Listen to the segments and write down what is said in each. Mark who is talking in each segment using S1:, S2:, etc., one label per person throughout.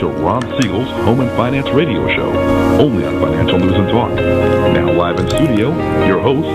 S1: to Ron Siegel's Home and Finance Radio Show, only on Financial News and Talk. Now live in studio, your host,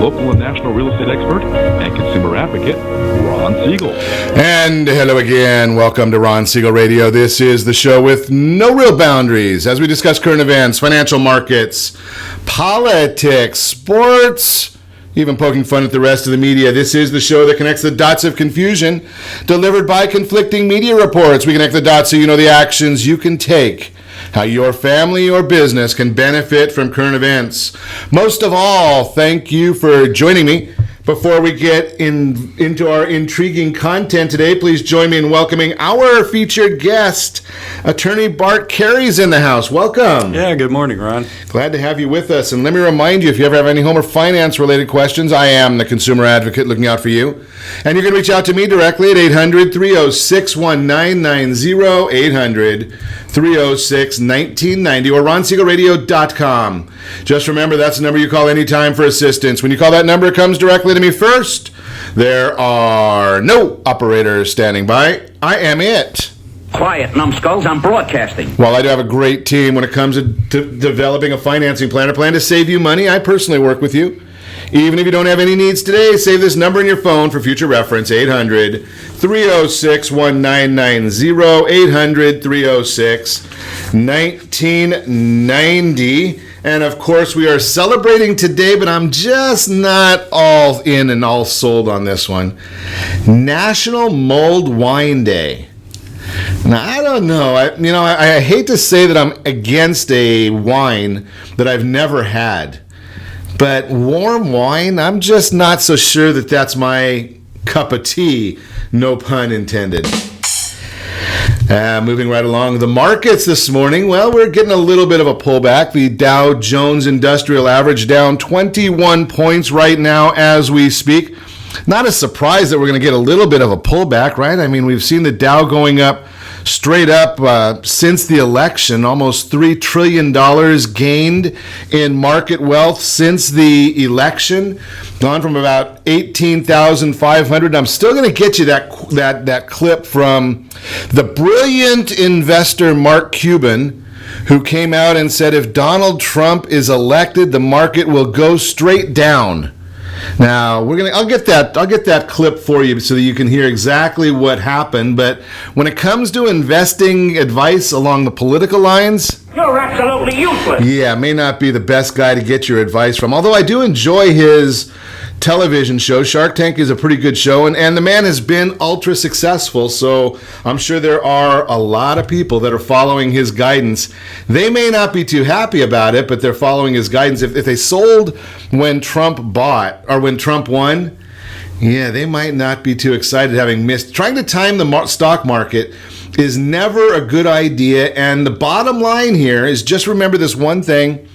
S1: local and national real estate expert and consumer advocate, Ron Siegel.
S2: And hello again. Welcome to Ron Siegel Radio. This is the show with no real boundaries as we discuss current events, financial markets, politics, sports, even poking fun at the rest of the media. This is the show that connects the dots of confusion delivered by conflicting media reports. We connect the dots so you know the actions you can take, how your family or business can benefit from current events. Most of all, thank you for joining me. Before we get into our intriguing content today, please join me in welcoming our featured guest. Attorney Bart Carey's in the house. Welcome.
S3: Yeah, good morning, Ron.
S2: Glad to have you with us. And let me remind you, if you ever have any home or finance related questions, I am the consumer advocate looking out for you. And you can reach out to me directly at 800-306-1990, 800-306-1990, or ronsiegelradio.com. Just remember, that's the number you call anytime for assistance. When you call that number, it comes directly to me first. There are no operators standing by. I am it.
S4: Quiet, numbskulls, I'm broadcasting.
S2: Well, I do have a great team when it comes to developing a financing plan, a plan to save you money. I personally work with you. Even if you don't have any needs today, save this number in your phone for future reference, 800-306-1990, 800-306-1990. And of course, we are celebrating today, but I'm just not all in and all sold on this one. National Mulled Wine Day. Now, I don't know. I hate to say that I'm against a wine that I've never had. But warm wine, I'm just not so sure that that's my cup of tea, no pun intended. Moving right along, the markets this morning, well, we're getting a little bit of a pullback. The Dow Jones Industrial Average down 21 points right now as we speak. Not a surprise that we're going to get a little bit of a pullback, right? I mean, we've seen the Dow going up straight up since the election, almost $3 trillion gained in market wealth since the election, gone from about 18,500. I'm still going to get you that clip from the brilliant investor Mark Cuban, who came out and said if Donald Trump is elected, the market will go straight down. Now I'll get that clip for you so that you can hear exactly what happened. But when it comes to investing advice along the political lines,
S4: You're absolutely useless.
S2: yeah, may not be the best guy to get your advice from. Although I do enjoy his television show. Shark Tank is a pretty good show, and the man has been ultra successful, so I'm sure there are a lot of people that are following his guidance. They may not be too happy about it, but they're following his guidance. If they sold when Trump bought or when Trump won, yeah, they might not be too excited having missed. Trying to time the stock market is never a good idea, and the bottom line here is just remember this one thing: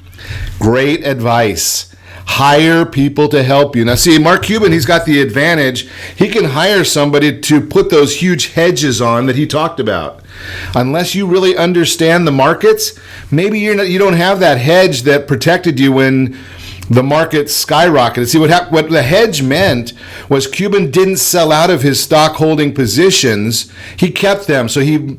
S2: great advice. Hire people to help you. Now, see, Mark Cuban, he's got the advantage. He can hire somebody to put those huge hedges on that he talked about. Unless you really understand the markets, maybe you don't have that hedge that protected you when the market skyrocketed. See, what the hedge meant was Cuban didn't sell out of his stock holding positions. He kept them. So he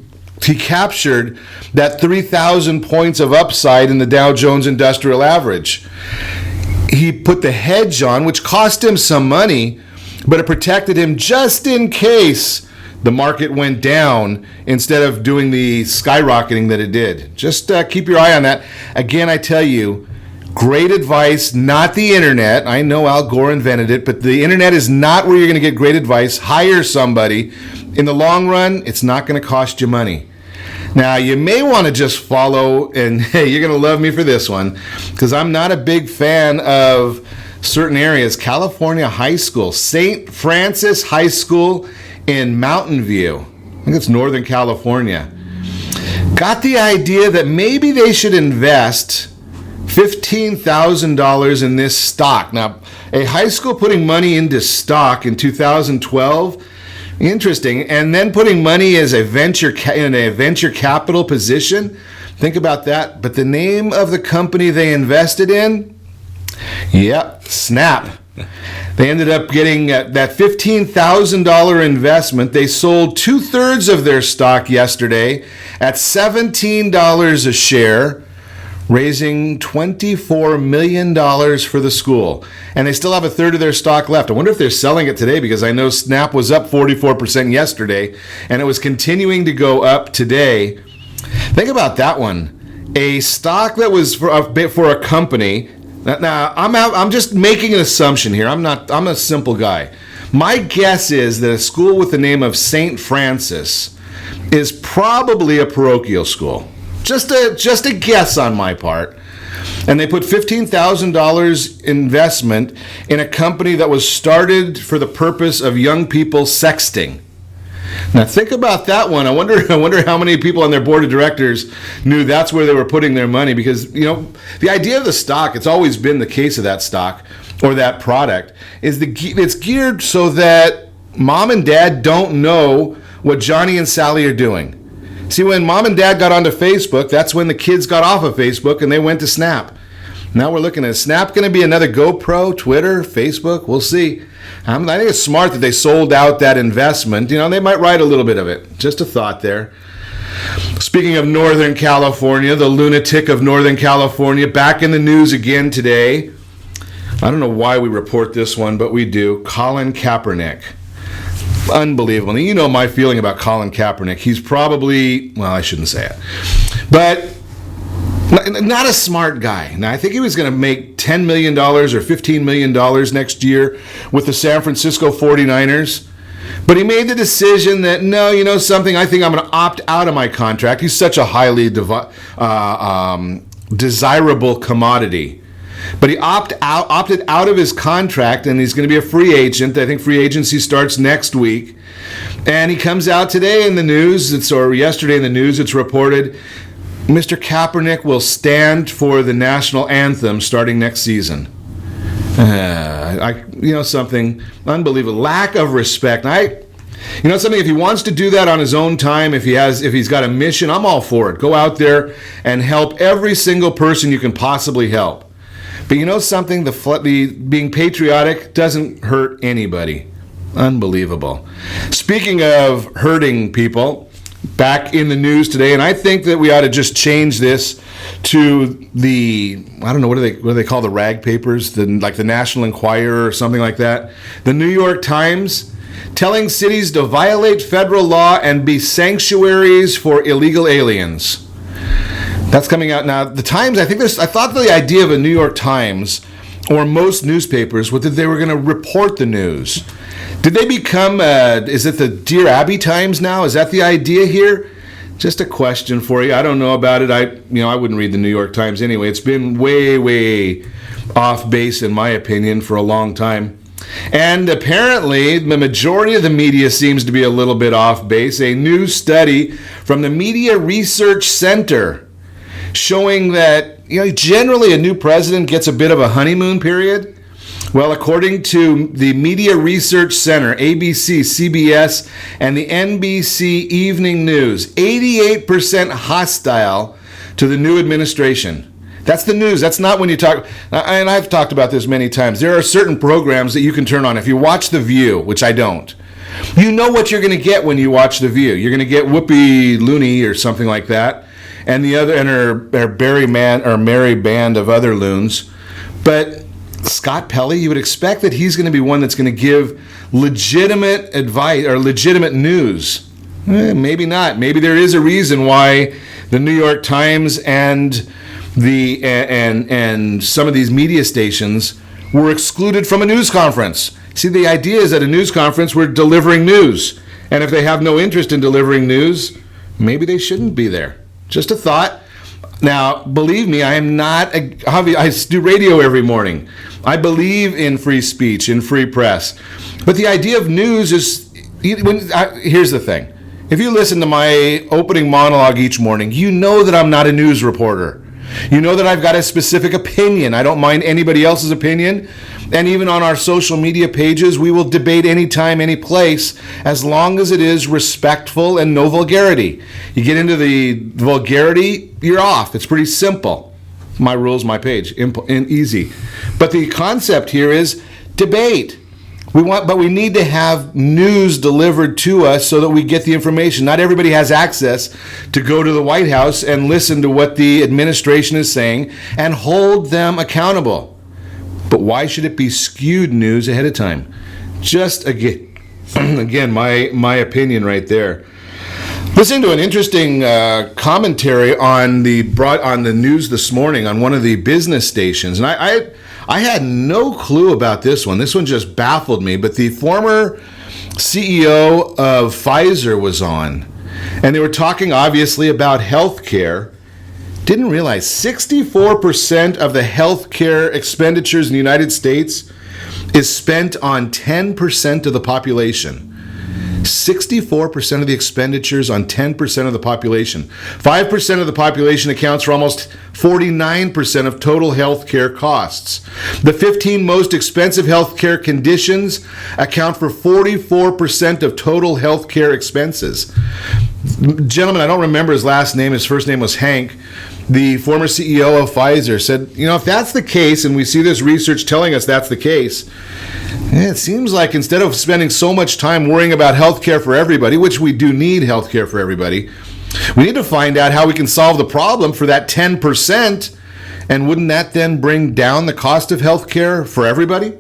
S2: captured that 3,000 points of upside in the Dow Jones Industrial Average. He put the hedge on, which cost him some money, but it protected him just in case the market went down instead of doing the skyrocketing that it did. Just keep your eye on that. Again, I tell you, great advice, not the internet. I know Al Gore invented it, but the internet is not where you're going to get great advice. Hire somebody. In the long run, it's not going to cost you money. Now, you may want to just follow, and hey, you're going to love me for this one, because I'm not a big fan of certain areas. California High School, St. Francis High School in Mountain View. I think it's Northern California. Got the idea that maybe they should invest $15,000 in this stock. Now, a high school putting money into stock in 2012, interesting. And then putting money as in a venture capital position. Think about that. But the name of the company they invested in? Yep, Snap. They ended up getting that $15,000 investment. They sold 2/3 of their stock yesterday at $17 a share, raising $24 million for the school. And they still have 1/3 of their stock left. I wonder if they're selling it today, because I know Snap was up 44% yesterday, and it was continuing to go up today. Think about that one. A stock that was for a company. Now, I'm just making an assumption here. I'm a simple guy. My guess is that a school with the name of St. Francis is probably a parochial school. Just a guess on my part. And they put $15,000 investment in a company that was started for the purpose of young people sexting. Now think about that one. I wonder how many people on their board of directors knew that's where they were putting their money, because the idea of the stock, it's always been the case of that stock or that product, is it's geared so that mom and dad don't know what Johnny and Sally are doing. See, when mom and dad got onto Facebook, that's when the kids got off of Facebook and they went to Snap. Now we're looking at Snap going to be another GoPro, Twitter, Facebook. We'll see. I think it's smart that they sold out that investment. They might write a little bit of it. Just a thought there. Speaking of Northern California, the lunatic of Northern California, back in the news again today. I don't know why we report this one, but we do. Colin Kaepernick. Unbelievable. You know my feeling about Colin Kaepernick. He's probably, well, I shouldn't say it, but not a smart guy. Now, I think he was going to make $10 million or $15 million next year with the San Francisco 49ers. But he made the decision that, no, you know something, I think I'm going to opt out of my contract. He's such a highly desirable commodity. But he opted out of his contract, and he's going to be a free agent. I think free agency starts next week. And he comes out today in the news, or yesterday in the news, it's reported, Mr. Kaepernick will stand for the national anthem starting next season. Something unbelievable. Lack of respect. Something, if he wants to do that on his own time, if he's got a mission, I'm all for it. Go out there and help every single person you can possibly help. But something, being patriotic doesn't hurt anybody. Unbelievable. Speaking of hurting people, back in the news today, and I think that we ought to just change this to the, I don't know, what do they call the rag papers? Like the National Enquirer or something like that. The New York Times telling cities to violate federal law and be sanctuaries for illegal aliens. That's coming out now. The Times, I thought the idea of a New York Times, or most newspapers, was that they were going to report the news. Did they become, is it the Dear Abby Times now? Is that the idea here? Just a question for you. I don't know about it. I wouldn't read the New York Times anyway. It's been way, way off base, in my opinion, for a long time. And apparently, the majority of the media seems to be a little bit off base. A new study from the Media Research Center showing that generally a new president gets a bit of a honeymoon period. Well, according to the Media Research Center, ABC, CBS, and the NBC Evening News, 88% hostile to the new administration. That's the news. That's not when you talk, and I've talked about this many times. There are certain programs that you can turn on. If you watch The View, which I don't, you know what you're going to get when you watch The View. You're going to get Whoopi Looney or something like that, and the other, and her merry band of other loons. But Scott Pelley, you would expect that he's going to be one that's going to give legitimate advice or legitimate news. Maybe not. Maybe there is a reason why the New York Times and and some of these media stations were excluded from a news conference. See, the idea is that a news conference, we're delivering news. And if they have no interest in delivering news, maybe they shouldn't be there. Just a thought. Now, believe me, I am not I do radio every morning. I believe in free speech, in free press. But the idea of news is, here's the thing. If you listen to my opening monologue each morning, you know that I'm not a news reporter. You know that I've got a specific opinion. I don't mind anybody else's opinion. And even on our social media pages, we will debate anytime, any place, as long as it is respectful and no vulgarity. You get into the vulgarity, you're off. It's pretty simple. My rules, my page, easy. But the concept here is debate. But we need to have news delivered to us so that we get the information. Not everybody has access to go to the White House and listen to what the administration is saying and hold them accountable. But why should it be skewed news ahead of time? Just again, my opinion right there. Listening to an interesting commentary on the news this morning on one of the business stations, and I had no clue about this one. This one just baffled me. But the former CEO of Pfizer was on, and they were talking obviously about health care. Didn't realize 64% of the health care expenditures in the United States is spent on 10% of the population. 64% of the expenditures on 10% of the population. 5% of the population accounts for almost 49% of total health care costs. The 15 most expensive health care conditions account for 44% of total health care expenses. Gentleman, I don't remember his last name. His first name was Hank. The former CEO of Pfizer said, if that's the case, and we see this research telling us that's the case, it seems like instead of spending so much time worrying about health care for everybody, which we do need health care for everybody, we need to find out how we can solve the problem for that 10%. And wouldn't that then bring down the cost of health care for everybody?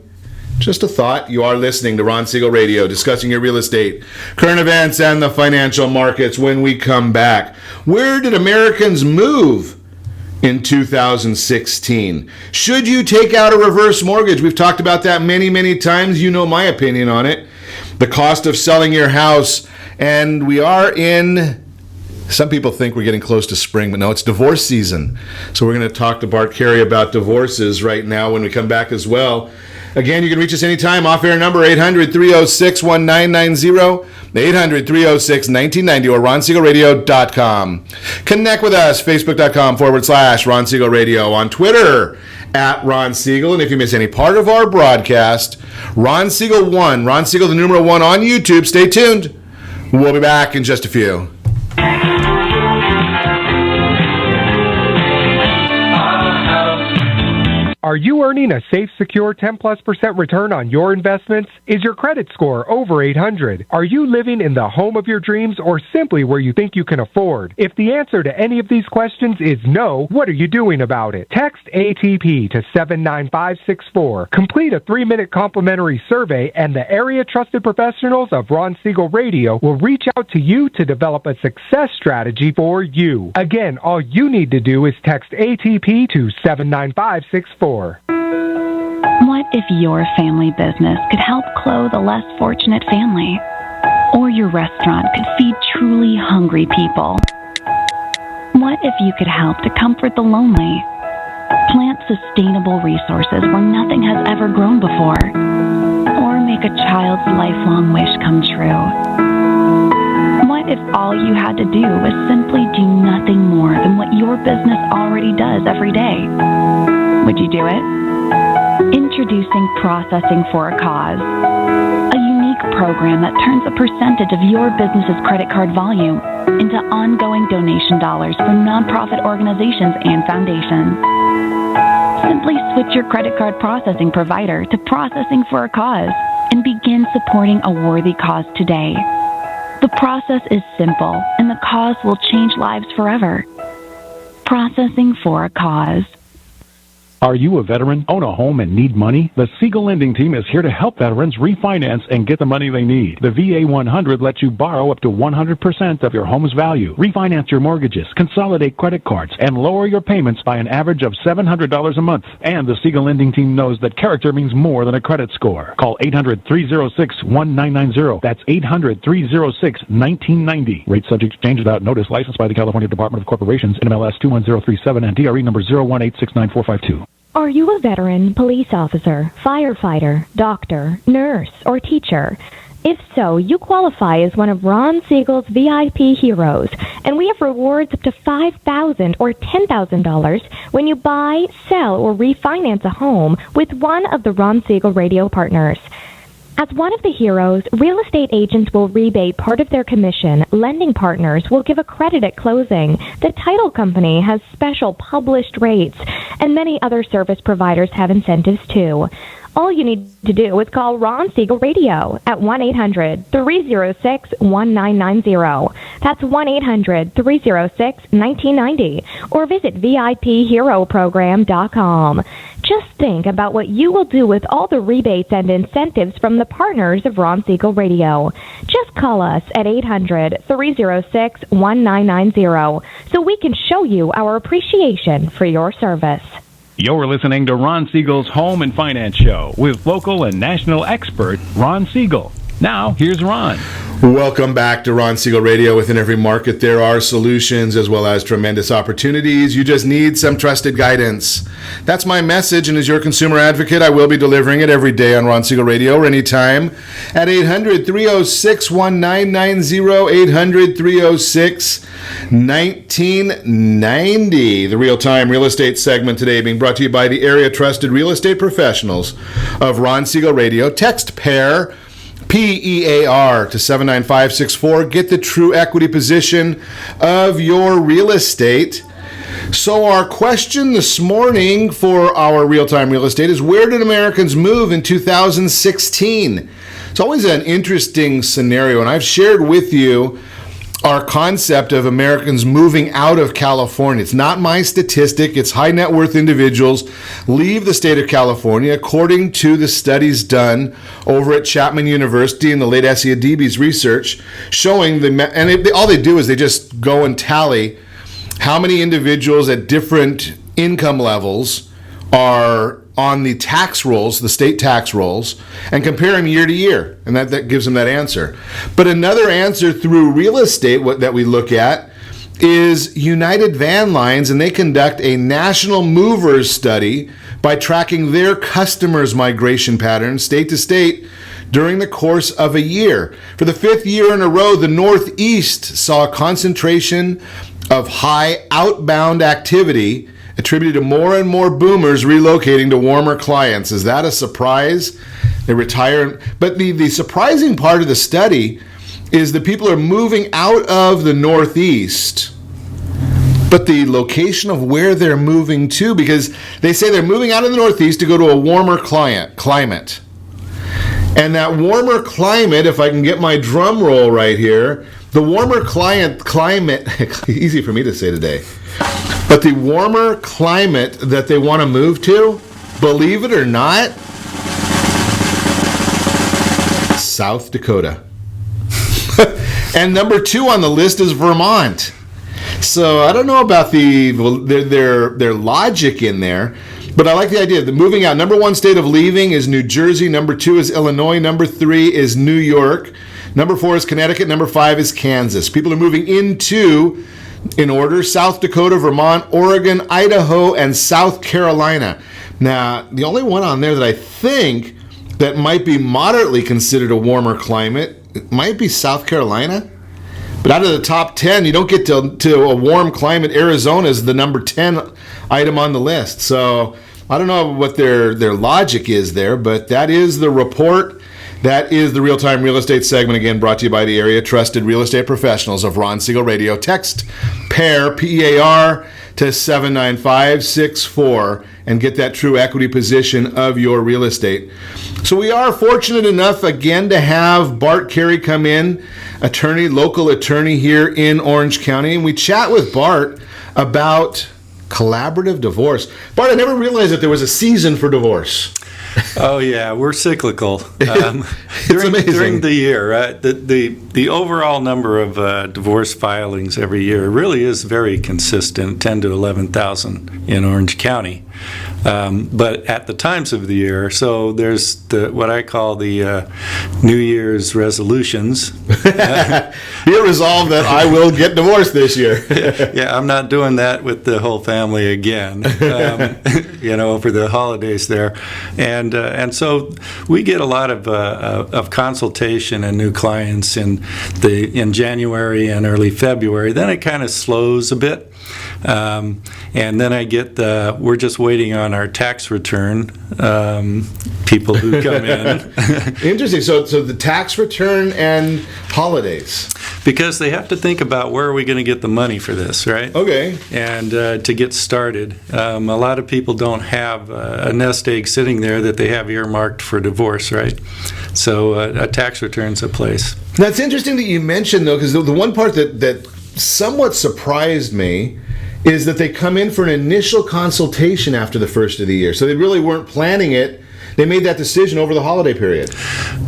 S2: Just a thought. You are listening to Ron Siegel Radio, discussing your real estate, current events, and the financial markets. When we come back, where did Americans move in 2016? Should you take out a reverse mortgage? We've talked about that many, many times. You know my opinion on it. The cost of selling your house. And we are in, some people think we're getting close to spring, but no, it's divorce season. So we're going to talk to Bart Carey about divorces right now when we come back as well. Again, you can reach us anytime. Off-air number 800-306-1990, 800-306-1990, or RonSiegelRadio.com. Connect with us, Facebook.com/Ron Siegel Radio, on Twitter @Ron Siegel. And if you miss any part of our broadcast, Ron Siegel 1, Ron Siegel the numeral 1 on YouTube. Stay tuned. We'll be back in just a few.
S3: Are you earning a safe, secure 10+% return on your investments? Is your credit score over 800? Are you living in the home of your dreams or simply where you think you can afford? If the answer to any of these questions is no, what are you doing about it? Text ATP to 79564. Complete a 3-minute complimentary survey, and the area trusted professionals of Ron Siegel Radio will reach out to you to develop a success strategy for you. Again, all you need to do is text ATP to 79564.
S5: What if your family business could help clothe a less fortunate family? Or your restaurant could feed truly hungry people? What if you could help to comfort the lonely? Plant sustainable resources where nothing has ever grown before? Or make a child's lifelong wish come true? What if all you had to do was simply do nothing more than what your business already does every day? Would you do it? Introducing Processing for a Cause, a unique program that turns a percentage of your business's credit card volume into ongoing donation dollars for nonprofit organizations and foundations. Simply switch your credit card processing provider to Processing for a Cause and begin supporting a worthy cause today. The process is simple, and the cause will change lives forever. Processing for a Cause.
S6: Are you a veteran, own a home, and need money? The Siegel Lending Team is here to help veterans refinance and get the money they need. The VA 100 lets you borrow up to 100% of your home's value, refinance your mortgages, consolidate credit cards, and lower your payments by an average of $700 a month. And the Siegel Lending Team knows that character means more than a credit score. Call 800-306-1990. That's 800-306-1990. Rate subject to change without notice. Licensed by the California Department of Corporations, NMLS 21037, and DRE number 018694552.
S7: Are you a veteran, police officer, firefighter, doctor, nurse, or teacher? If so, you qualify as one of Ron Siegel's VIP heroes, and we have rewards up to $5,000 or $10,000 when you buy, sell, or refinance a home with one of the Ron Siegel radio partners. As one of the heroes, real estate agents will rebate part of their commission, lending partners will give a credit at closing, the title company has special published rates, and many other service providers have incentives too. All you need to do is call Ron Siegel Radio at 1-800-306-1990. That's 1-800-306-1990. Or visit VIPHeroProgram.com. Just think about what you will do with all the rebates and incentives from the partners of Ron Siegel Radio. Just call us at 800-306-1990 so we can show you our appreciation for your service.
S6: You're listening to Ron Siegel's Home and Finance Show with local and national expert Ron Siegel. Now, here's Ron.
S2: Welcome back to Ron Siegel Radio. Within every market, there are solutions as well as tremendous opportunities. You just need some trusted guidance. That's my message, and as your consumer advocate, I will be delivering it every day on Ron Siegel Radio or anytime at 800-306-1990, 800-306-1990. The real-time real estate segment today being brought to you by the area trusted real estate professionals of Ron Siegel Radio. Text PAIR, PEAR to 79564. Get the true equity position of your real estate. So our question this morning for our real-time real estate is, where did Americans move in 2016? It's always an interesting scenario, and I've shared with you our concept of Americans moving out of California. It's not my statistic. It's high net worth individuals leave the state of California, according to the studies done over at Chapman University and the late Essia Deeby's research, showing all they do is they just go and tally how many individuals at different income levels are on the tax rolls, the state tax rolls, and compare them year to year. And that gives them that answer. But another answer through real estate that we look at is United Van Lines, and they conduct a national movers study by tracking their customers' migration patterns state to state during the course of a year. For the fifth year in a row, the Northeast saw a concentration of high outbound activity attributed to more and more boomers relocating to warmer climates. Is that a surprise? They retire. But the surprising part of the study is that people are moving out of the Northeast, but the location of where they're moving to, because they say they're moving out of the Northeast to go to a warmer climate. And that warmer climate, if I can get my drum roll right here, the warmer climate, easy for me to say today, but the warmer climate that they want to move to, believe it or not, South Dakota. And number 2 on the list is Vermont. So I don't know about their logic in there, but I like the idea. The moving out, number 1 state of leaving is New Jersey. Number 2 is Illinois. Number 3 is New York. Number 4 is Connecticut. Number 5 is Kansas. People are moving into, in order, South Dakota, Vermont, Oregon, Idaho, and South Carolina. Now, the only one on there that I think that might be moderately considered a warmer climate, it might be South Carolina. But out of the top 10, you don't get to a warm climate. Arizona is the number 10 item on the list. So I don't know what their logic is there, but that is the report. That is the real-time real estate segment, again, brought to you by the area trusted real estate professionals of Ron Siegel Radio. Text PAIR, P-E-A-R, to 79564 and get that true equity position of your real estate. So we are fortunate enough, again, to have Bart Carey come in, local attorney here in Orange County, and we chat with Bart about collaborative divorce. Bart, I never realized that there was a season for divorce.
S8: Oh yeah, we're cyclical.
S2: It's amazing.
S8: During the year, the overall number of divorce filings every year really is very consistent, 10 to 11,000 in Orange County. But at the times of the year, so there's what I call the New Year's resolutions.
S2: Be resolved that I will get divorced this year.
S8: Yeah, I'm not doing that with the whole family again. For the holidays there, and so we get a lot of consultation and new clients in January and early February. Then it kind of slows a bit. And then I get we're just waiting on our tax return, people who come in.
S2: Interesting. So the tax return and holidays.
S8: Because they have to think about where are we going to get the money for this, right?
S2: Okay.
S8: And to get started, a lot of people don't have a nest egg sitting there that they have earmarked for divorce, right? So a tax return's a place.
S2: That's interesting that you mentioned, though, because the one part that somewhat surprised me is that they come in for an initial consultation after the first of the year. So they really weren't planning it. They made that decision over the holiday period.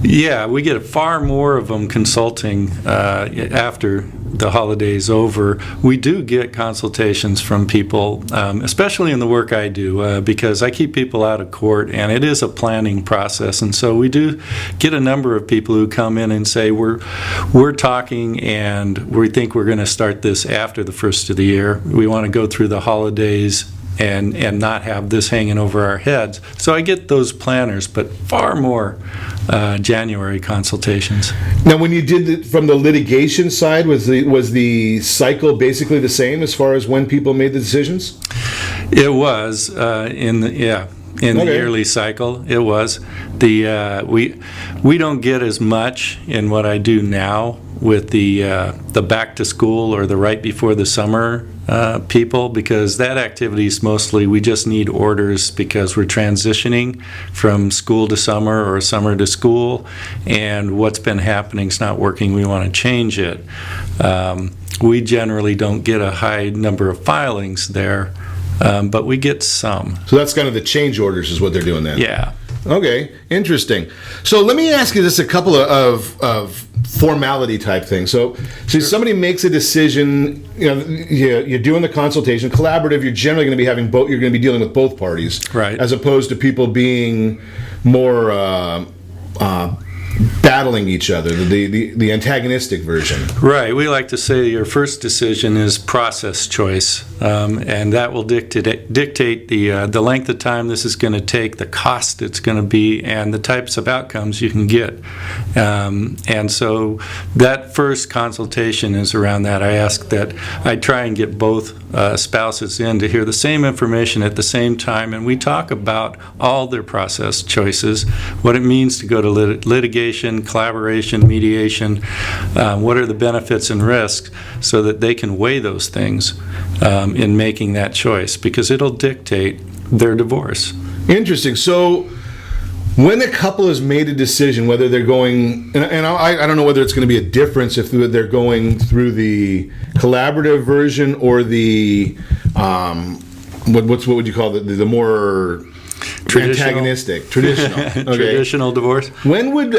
S8: Yeah, we get far more of them consulting after the holiday's over. We do get consultations from people, especially in the work I do, because I keep people out of court, and it is a planning process. And so we do get a number of people who come in and say, we're talking, and we think we're going to start this after the first of the year. We want to go through the holidays and not have this hanging over our heads. So I get those planners, but far more January consultations.
S2: Now, when you did it from the litigation side, was the cycle basically the same as far as when people made the decisions?
S8: It was in the yearly cycle. It was we don't get as much in what I do now with the back to school or the right before the summer people, because that activity is mostly we just need orders because we're transitioning from school to summer or summer to school, and what's been happening is not working. We want to change it. We generally don't get a high number of filings there, but we get some.
S2: So that's kind of the change orders is what they're doing then?
S8: Yeah.
S2: Okay, interesting. So let me ask you this, a couple of formality type things. So somebody makes a decision, you're doing the consultation, collaborative, you're generally going to be having both, you're going to be dealing with both parties.
S8: Right.
S2: As opposed to people being more battling each other, the antagonistic version.
S8: Right. We like to say your first decision is process choice, and that will dictate the length of time this is going to take, the cost it's going to be, and the types of outcomes you can get. And so that first consultation is around that. I ask that I try and get both spouses in to hear the same information at the same time, and we talk about all their process choices, what it means to go to litigation, collaboration, mediation, what are the benefits and risks, so that they can weigh those things in making that choice, because it'll dictate their divorce.
S2: Interesting. So when a couple has made a decision, whether they're going, and I don't know whether it's going to be a difference if they're going through the collaborative version or the, what would you call the more antagonistic, traditional. Okay.
S8: Traditional divorce.
S2: When would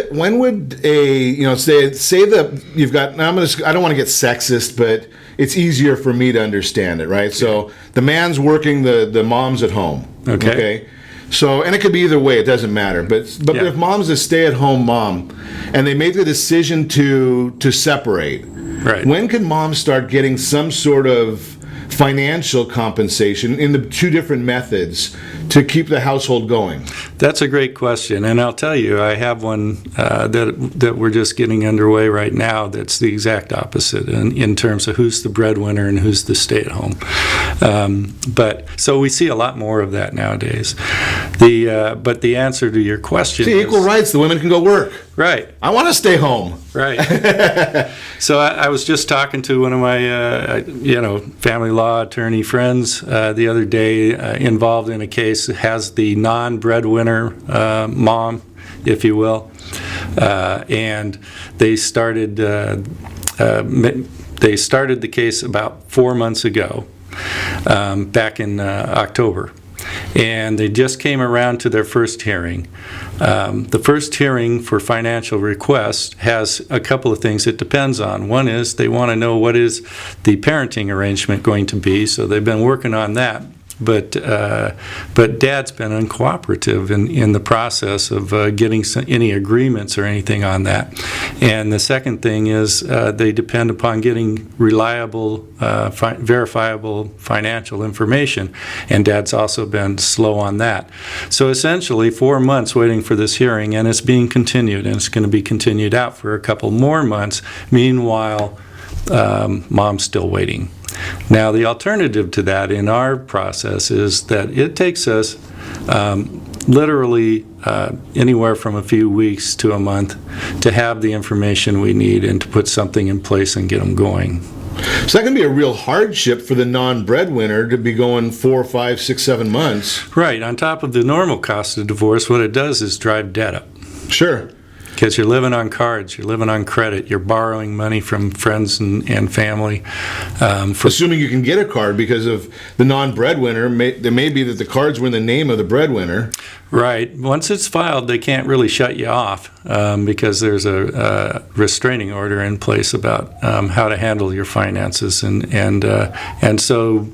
S2: a say that you've got, now I don't want to get sexist, but it's easier for me to understand it, right? So the man's working, the mom's at home. Okay. So, and it could be either way, it doesn't matter. But if mom's a stay-at-home mom and they make the decision to separate,
S8: right,
S2: when can mom start getting some sort of financial compensation in the two different methods to keep the household going?
S8: That's a great question, and I'll tell you, I have one that we're just getting underway right now that's the exact opposite in terms of who's the breadwinner and who's the stay-at-home. But so we see a lot more of that nowadays. But the answer to your question is
S2: equal rights. The women can go work.
S8: Right.
S2: I want to stay home.
S8: Right. So I was just talking to one of my family law attorney friends the other day, involved in a case that has the non-breadwinner mom, if you will, and they started the case about 4 months ago, back in October. And they just came around to their first hearing. The first hearing for financial request has a couple of things it depends on. One is they want to know what is the parenting arrangement going to be, so they've been working on that. But Dad's been uncooperative in the process of getting any agreements or anything on that. And the second thing is they depend upon getting reliable, verifiable financial information, and Dad's also been slow on that. So essentially 4 months waiting for this hearing, and it's being continued, and it's going to be continued out for a couple more months. Meanwhile, Mom's still waiting. Now, the alternative to that in our process is that it takes us literally anywhere from a few weeks to a month to have the information we need and to put something in place and get them going.
S2: So that can be a real hardship for the non-breadwinner to be going 4, 5, 6, 7 months.
S8: Right. On top of the normal cost of divorce, what it does is drive debt up.
S2: Sure.
S8: Because you're living on cards, you're living on credit, you're borrowing money from friends and family.
S2: Assuming you can get a card, because of the non-breadwinner, there may be that the cards were in the name of the breadwinner.
S8: Right. Once it's filed, they can't really shut you off because there's a restraining order in place about how to handle your finances, and so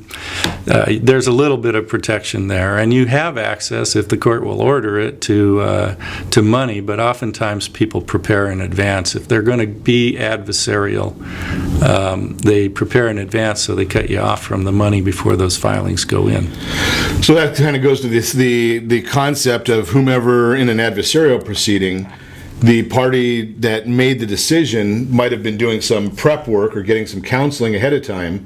S8: there's a little bit of protection there, and you have access, if the court will order it, to money. But oftentimes people prepare in advance. If they're going to be adversarial, they prepare in advance, so they cut you off from the money before those filings go in.
S2: So that kind of goes to the concept of whomever in an adversarial proceeding, the party that made the decision might have been doing some prep work or getting some counseling ahead of time,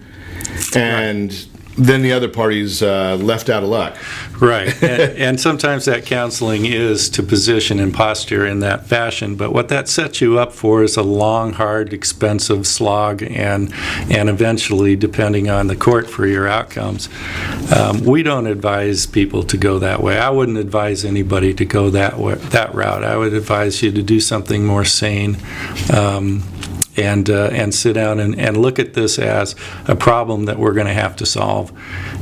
S2: and then the other party's left out of luck.
S8: Right. And sometimes that counseling is to position and posture in that fashion, but what that sets you up for is a long, hard, expensive slog, and eventually, depending on the court for your outcomes. We don't advise people to go that way. I wouldn't advise anybody to go that route. I would advise you to do something more sane, and sit down and look at this as a problem that we're going to have to solve,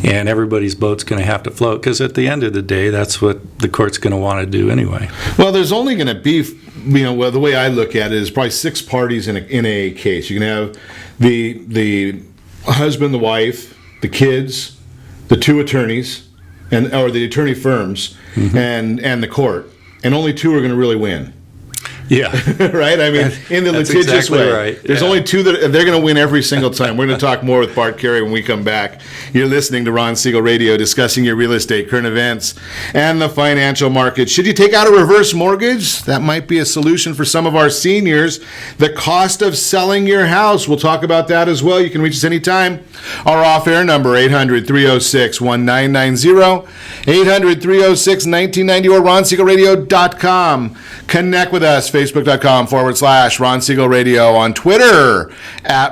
S8: and everybody's boat's going to have to float, because at the end of the day, that's what the court's going to want to do anyway.
S2: Well, there's only going to be, well, the way I look at it is probably 6 parties in a case. You can have the husband, the wife, the kids, the 2 attorneys, or the attorney firms, and the court, and only 2 are going to really win.
S8: Yeah.
S2: Right? I mean, in the
S8: That's
S2: litigious
S8: exactly
S2: way.
S8: Right.
S2: There's only 2 that they're going to win every single time. We're going to talk more with Bart Carey when we come back. You're listening to Ron Siegel Radio, discussing your real estate, current events, and the financial market. Should you take out a reverse mortgage? That might be a solution for some of our seniors. The cost of selling your house. We'll talk about that as well. You can reach us anytime. Our off-air number, 800-306-1990, 800-306-1990, or RonSiegelRadio.com. Connect with us, Facebook.com/Ron Siegel Radio, on Twitter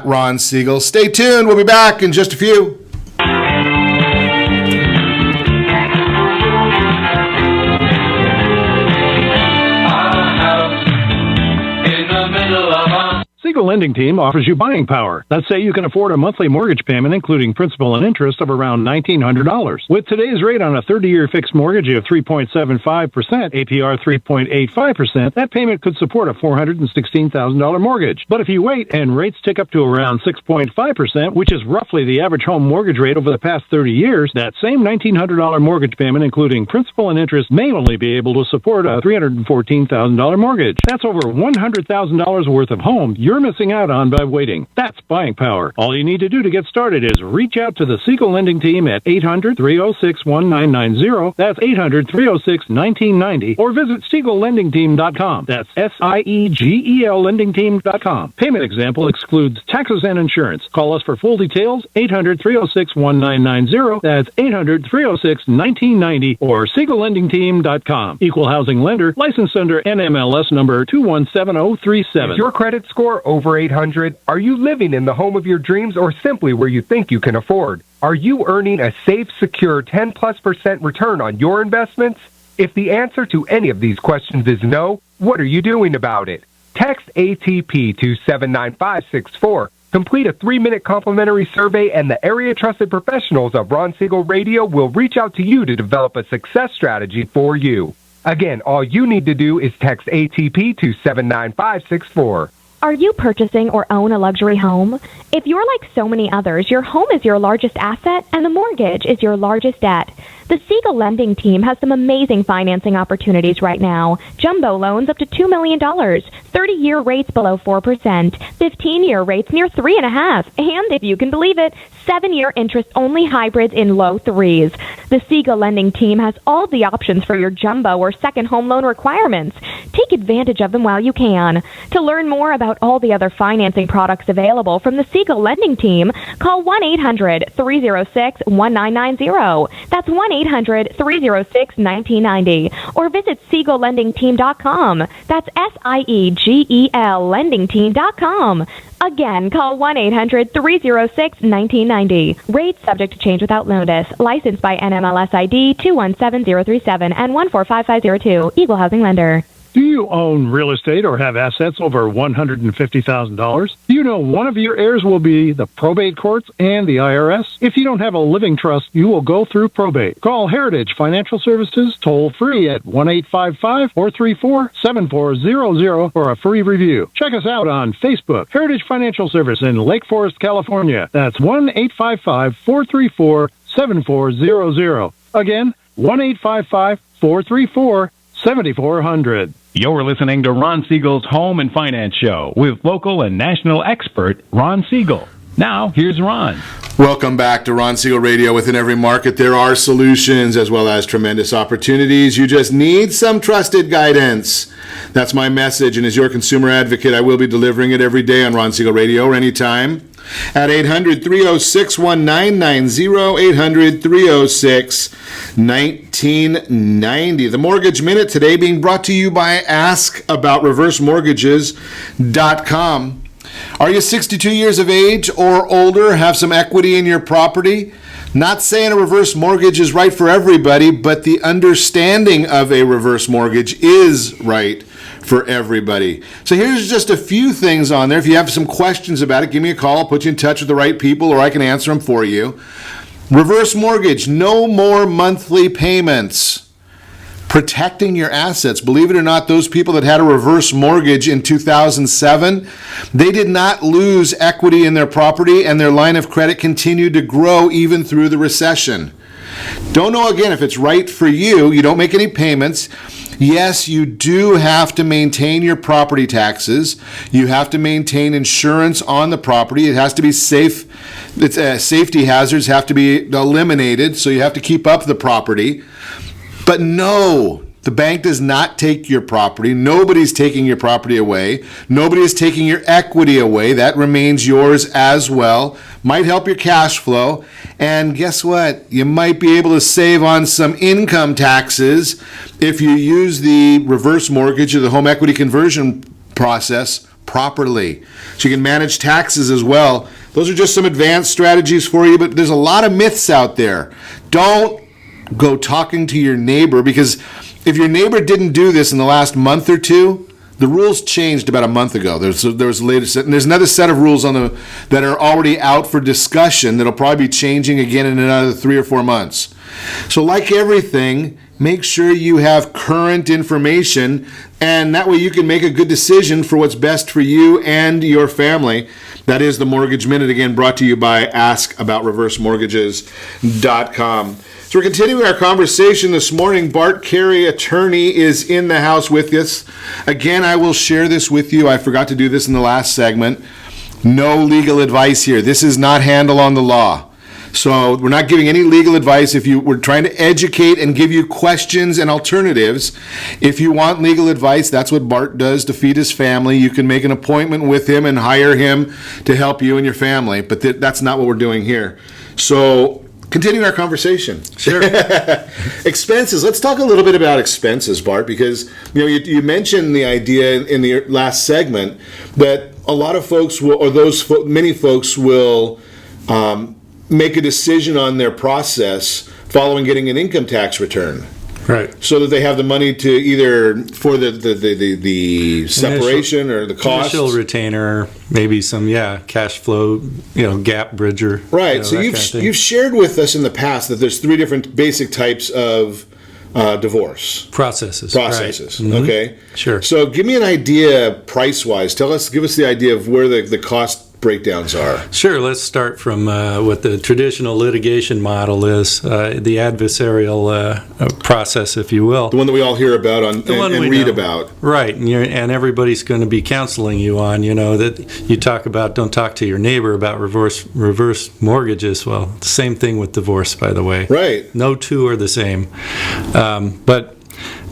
S2: @Ron Siegel. Stay tuned. We'll be back in just a few.
S6: Siegel Lending Team offers you buying power. Let's say you can afford a monthly mortgage payment, including principal and interest, of around $1,900. With today's rate on a 30-year fixed mortgage of 3.75%, APR 3.85%, that payment could support a $416,000 mortgage. But if you wait and rates tick up to around 6.5%, which is roughly the average home mortgage rate over the past 30 years, that same $1,900 mortgage payment, including principal and interest, may only be able to support a $314,000 mortgage. That's over $100,000 worth of home you're missing out on by waiting. That's buying power. All you need to do to get started is reach out to the Siegel Lending Team at 800-306-1990. That's 800-306-1990. Or visit SiegelLendingTeam.com. That's SIEGEL LendingTeam.com. Payment example excludes taxes and insurance. Call us for full details, 800-306-1990. That's 800-306-1990 or SiegelLendingTeam.com. Equal housing lender, licensed under NMLS number 217037.
S3: Is your credit score over 800? Are you living in the home of your dreams, or simply where you think you can afford? Are you earning a safe, secure 10+% return on your investments? If the answer to any of these questions is no, what are you doing about it? Text ATP to 79564. Complete a 3-minute complimentary survey, and the area trusted professionals of Ron Siegel Radio will reach out to you to develop a success strategy for you. Again, all you need to do is text ATP to 79564.
S7: Are you purchasing or own a luxury home? If you're like so many others, your home is your largest asset and the mortgage is your largest debt. The Siegel Lending Team has some amazing financing opportunities right now. Jumbo loans up to $2 million, 30-year rates below 4%, 15-year rates near 3.5%, and if you can believe it, 7-year interest-only hybrids in low 3s. The Siegel Lending Team has all the options for your jumbo or second home loan requirements. Take advantage of them while you can. To learn more about all the other financing products available from the Siegel Lending Team, call 1-800-306-1990. That's 1-800-306-1990. 1-800-306-1990 or visit SiegelLendingTeam.com. That's SIEGEL LendingTeam.com. Again, call 1-800-306-1990. Rates subject to change without notice. Licensed by NMLS ID 217037 and 145502. Equal housing lender.
S6: Do you own real estate or have assets over $150,000? Do you know one of your heirs will be the probate courts and the IRS? If you don't have a living trust, you will go through probate. Call Heritage Financial Services toll free at 1-855-434-7400 for a free review. Check us out on Facebook, Heritage Financial Service in Lake Forest, California. That's 1-855-434-7400. Again, 1-855-434-7400.
S9: You're listening to Ron Siegel's Home and Finance Show with local and national expert Ron Siegel. Now, here's Ron.
S2: Welcome back to Ron Siegel Radio. Within every market, there are solutions as well as tremendous opportunities. You just need some trusted guidance. That's my message, and as your consumer advocate, I will be delivering it every day on Ron Siegel Radio or anytime at 800-306-1990, 800-306-1990. The Mortgage Minute today being brought to you by AskAboutReverseMortgages.com. Are you 62 years of age or older, have some equity in your property? Not saying a reverse mortgage is right for everybody, but the understanding of a reverse mortgage is right for everybody. So here's just a few things on there. If you have some questions about it, give me a call. I'll put you in touch with the right people, or I can answer them for you. Reverse mortgage, no more monthly payments. Protecting your assets. Believe it or not, those people that had a reverse mortgage in 2007, they did not lose equity in their property, and their line of credit continued to grow even through the recession. Don't know, again, if it's right for you. You don't make any payments. Yes, you do have to maintain your property taxes. You have to maintain insurance on the property. It has to be safe. Safety hazards have to be eliminated, so you have to keep up the property. But no, the bank does not take your property. Nobody's taking your property away. Nobody is taking your equity away. That remains yours as well. Might help your cash flow. And guess what? You might be able to save on some income taxes if you use the reverse mortgage or the home equity conversion process properly. So you can manage taxes as well. Those are just some advanced strategies for you, but there's a lot of myths out there. Don't go talking to your neighbor, because if your neighbor didn't do this in the last month or two, the rules changed about a month ago. There was a latest set, and there's another set of rules that are already out for discussion that'll probably be changing again in another 3 or 4 months. So like everything, make sure you have current information, and that way you can make a good decision for what's best for you and your family. That is the Mortgage Minute, again brought to you by AskAboutReverseMortgages.com. So we're continuing our conversation this morning. Bart Carey, attorney, is in the house with us. Again, I will share this with you. I forgot to do this in the last segment. No legal advice here. This is not handle on the law. So we're not giving any legal advice. We're trying to educate and give you questions and alternatives. If you want legal advice, that's what Bart does to feed his family. You can make an appointment with him and hire him to help you and your family. But that's not what we're doing here. So continuing our conversation.
S8: Sure.
S2: Expenses. Let's talk a little bit about expenses, Bart, because you mentioned the idea in the last segment that a lot of folks will, or many folks will make a decision on their process following getting an income tax return.
S8: Right.
S2: So that they have the money to either for the separation or the cost.
S8: Initial retainer, maybe some cash flow, gap bridger.
S2: Right. So you've shared with us in the past that there's 3 different basic types of divorce
S8: processes.
S2: Right. Mm-hmm. Okay.
S8: Sure.
S2: So give me an idea price-wise. Give us the idea of where the cost breakdowns are.
S8: Sure. Let's start from what the traditional litigation model is, the adversarial process, if you will.
S2: The one that we all hear about and read about.
S8: Right. And everybody's going to be counseling you on, that you talk about, don't talk to your neighbor about reverse mortgages. Well, the same thing with divorce, by the way.
S2: Right.
S8: No two are the same. But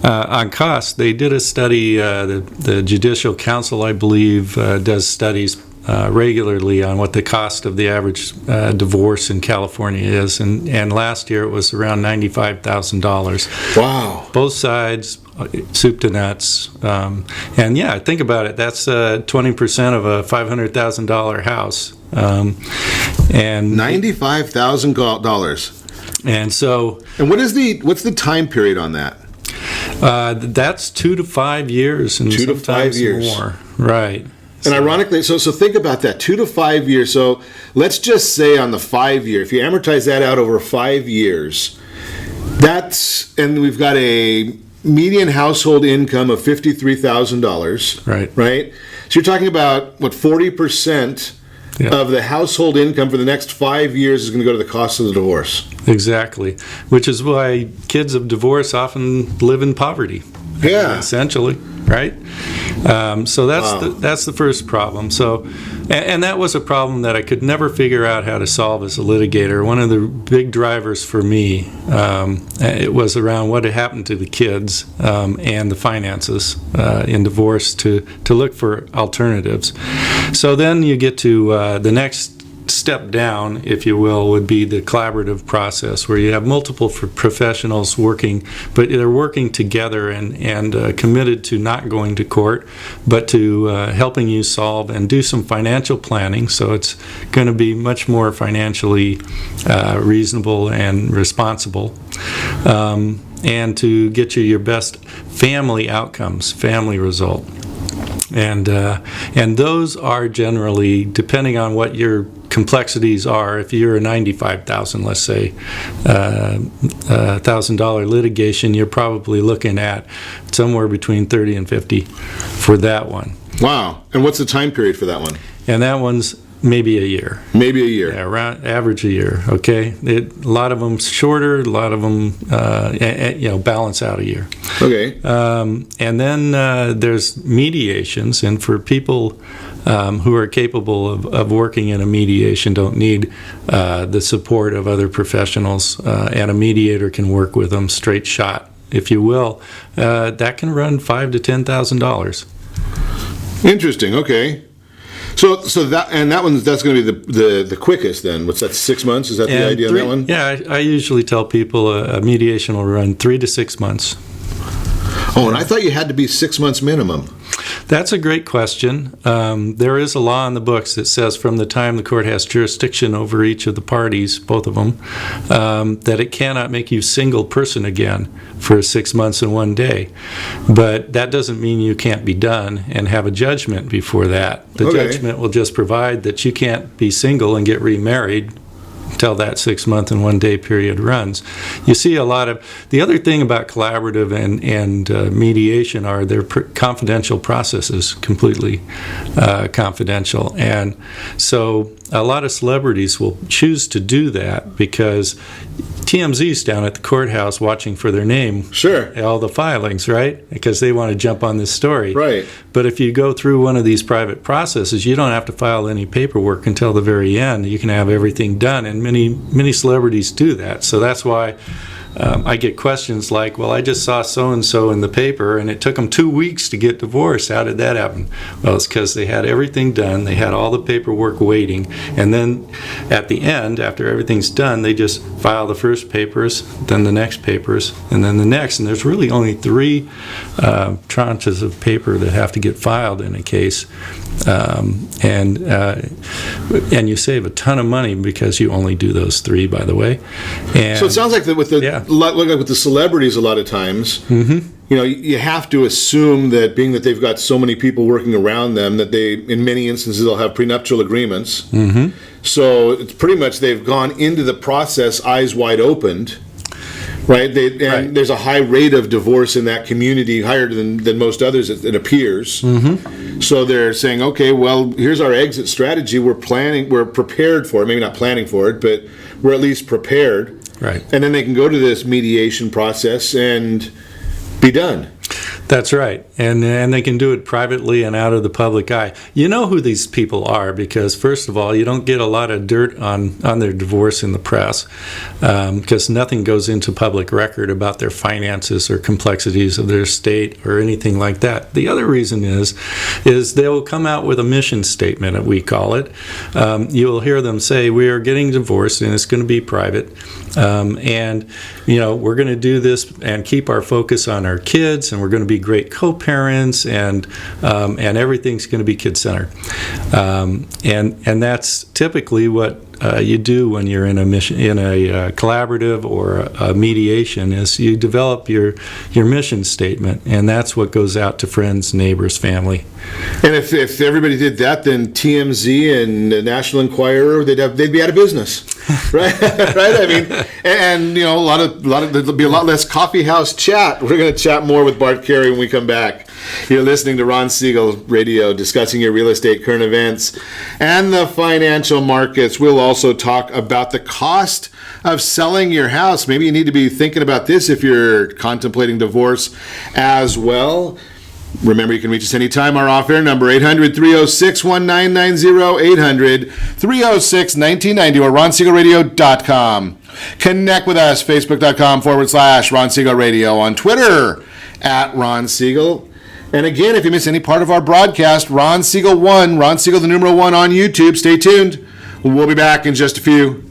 S8: on cost, they did a study, the Judicial Council, I believe, does studies regularly on what the cost of the average divorce in California is, and last year it was around $95,000.
S2: Wow.
S8: Both sides, soup to nuts. And yeah, think about it. That's 20% of a $500,000 house. And
S2: $95,000.
S8: And so,
S2: and what's the time period on that?
S8: That's 2 to 5 years, and
S2: 2 to 5 years
S8: more. Right.
S2: And ironically, so think about that, 2 to 5 years. So let's just say on the 5 year, if you amortize that out over 5 years, and we've got a median household income of $53,000.
S8: Right.
S2: Right. So you're talking about 40% of the household income for the next 5 years is going to go to the cost of the divorce.
S8: Exactly, which is why kids of divorce often live in poverty.
S2: Yeah,
S8: essentially, right? So that's the first problem. So, and that was a problem that I could never figure out how to solve as a litigator. One of the big drivers for me, it was around what had happened to the kids and the finances in divorce to look for alternatives. So then you get to the next step down, if you will, would be the collaborative process, where you have multiple professionals working, but they're working together and committed to not going to court, but to helping you solve and do some financial planning. So it's going to be much more financially reasonable and responsible, and to get you your best family outcomes, family result. And those are generally, depending on what your complexities are, if you're a $95,000, let's say, $1,000 litigation, you're probably looking at somewhere between $30 and $50 for that one.
S2: Wow. And what's the time period for that one?
S8: And that one's maybe a year.
S2: Maybe a year.
S8: Yeah, around average a year. Okay, a lot of them shorter. A lot of them, balance out a year.
S2: Okay.
S8: And then there's mediations, and for people who are capable of working in a mediation, don't need the support of other professionals, and a mediator can work with them straight shot, if you will. That can run $5,000 to $10,000.
S2: Interesting. Okay. So that's going to be the quickest then. What's that? 6 months? Is that the idea on that one?
S8: Yeah, I usually tell people a mediation will run 3 to 6 months.
S2: Oh, and I thought you had to be 6 months minimum.
S8: That's a great question. There is a law in the books that says from the time the court has jurisdiction over each of the parties, both of them, that it cannot make you single person again for 6 months and 1 day. But that doesn't mean you can't be done and have a judgment before that. The judgment will just provide that you can't be single and get remarried until that 6 month and 1 day period runs. You see a lot of, the other thing about collaborative and mediation are they're confidential processes, completely confidential. And so a lot of celebrities will choose to do that because TMZ's down at the courthouse watching for their name.
S2: Sure.
S8: All the filings, right? Because they want to jump on this story.
S2: Right.
S8: But if you go through one of these private processes, you don't have to file any paperwork until the very end. You can have everything done, and many celebrities do that. So that's why I get questions like, well, I just saw so-and-so in the paper, and it took them 2 weeks to get divorced. How did that happen? Well, it's because they had everything done. They had all the paperwork waiting. And then at the end, after everything's done, they just file the first papers, then the next papers, and then the next. And there's really only 3 tranches of paper that have to get filed in a case. And you save a ton of money because you only do those 3, by the way. And
S2: so it sounds like that with the celebrities, a lot of times, you have to assume that being that they've got so many people working around them, that they, in many instances, they'll have prenuptial agreements. Mm-hmm. So it's pretty much they've gone into the process eyes wide opened. Right, there's a high rate of divorce in that community, higher than most others, it appears. Mm-hmm. So they're saying, okay, well, here's our exit strategy. We're prepared for it. Maybe not planning for it, but we're at least prepared.
S8: Right.
S2: And then they can go to this mediation process and be done.
S8: That's right, and they can do it privately and out of the public eye. You know who these people are because, first of all, you don't get a lot of dirt on their divorce in the press because nothing goes into public record about their finances or complexities of their estate or anything like that. The other reason is they will come out with a mission statement, we call it. You'll hear them say, we are getting divorced and it's going to be private, and we're going to do this and keep our focus on our kids, and we're going to be great co-parents, and everything's going to be kid-centered, and that's typically what you do when you're in a collaborative or a mediation. Is you develop your mission statement, and that's what goes out to friends, neighbors, family.
S2: And if everybody did that, then TMZ and the National Enquirer, they'd be out of business, right? Right? I mean, and there'll be a lot less coffee house chat. We're going to chat more with Bart Carey when we come back. You're listening to Ron Siegel Radio, discussing your real estate current events and the financial markets. We'll also talk about the cost of selling your house. Maybe you need to be thinking about this if you're contemplating divorce as well. Remember, you can reach us anytime. Our off-air number, 800-306-1990, 800-306-1990, or RonSiegelRadio.com. Connect with us, Facebook.com/Ron Siegel Radio, on Twitter @Ron Siegel. And again, if you miss any part of our broadcast, Ron Siegel 1, Ron Siegel the numeral 1 on YouTube. Stay tuned. We'll be back in just a few.